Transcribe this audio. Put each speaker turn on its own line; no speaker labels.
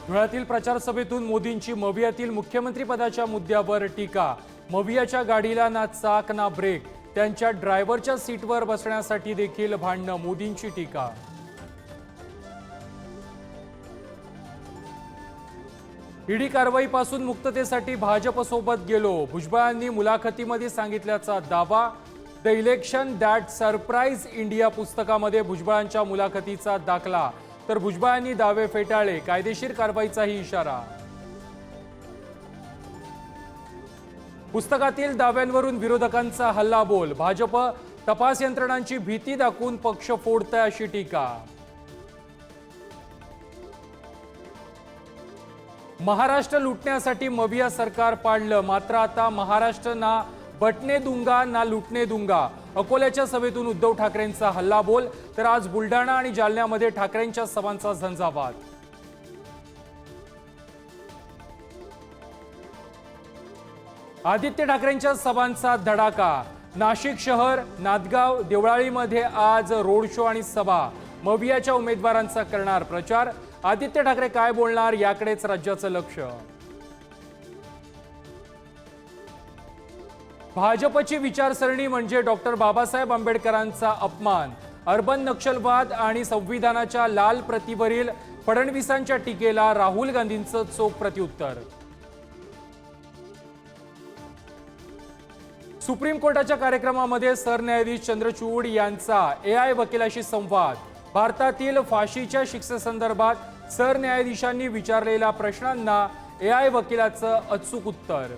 धुळ्यातील प्रचार सभेतून मोदींची मवियातील मुख्यमंत्री पदाच्या मुद्द्यावर टीका। मवियाच्या गाडीला ना चाक ना ब्रेक, त्यांच्या ड्रायव्हरच्या सीटवर बसण्यासाठी देखील भांडणं, मोदींची टीका। ईडी कारवाईपासून मुक्ततेसाठी भाजपसोबत गेलो, भुजबळांनी मुलाखतीमध्ये सांगितल्याचा दावा। The election that surprise India पुस्तकामध्ये भुजबळांच्या मुलाखतीचा दाखला, तर भुजबळांनी दावे फेटाळले, कायदेशीर कारवाईचाही इशारा। पुस्तकातील दाव्यांवरून विरोधकांचा हल्लाबोल, भाजप तपास यंत्रणांची भीती दाखवून पक्ष फोडतंय अशी टीका। महाराष्ट्र लुटण्यासाठी मविया सरकार पाडलं, मात्र आता महाराष्ट्र ना बटने दूंगा ना लुटने दूंगा। अकोल्याच्या सभेतून उद्धव ठाकरेंचा हल्लाबोल, तर आज बुलढाणा आणि जालन्यामध्ये ठाकरेंच्या सभांचा झंझावात। आदित्य ठाकरेंच्या सभांचा धडाका, नाशिक शहर, नांदगाव, देवळालीमध्ये आज रोड शो आणि सभा। मवियाच्या उमेदवारांचा करणार प्रचार, आदित्य ठाकरे काय बोलणार याकडेच राज्याचं लक्ष। भाजपची विचारसरणी म्हणजे डॉक्टर बाबासाहेब आंबेडकरांचा अपमान, अर्बन नक्षलवाद आणि संविधानाच्या लाल प्रतीवरील फडणवीसांच्या टीकेला राहुल गांधींचं चोख प्रत्युत्तर। सुप्रीम कोर्टाच्या कार्यक्रमामध्ये सरन्यायाधीश चंद्रचूड यांचा AI वकिलाशी संवाद, भारतातील फाशीच्या शिक्षेसंदर्भात सरन्यायाधीशांनी विचारलेल्या प्रश्नांना AI वकिलाचं अचूक उत्तर।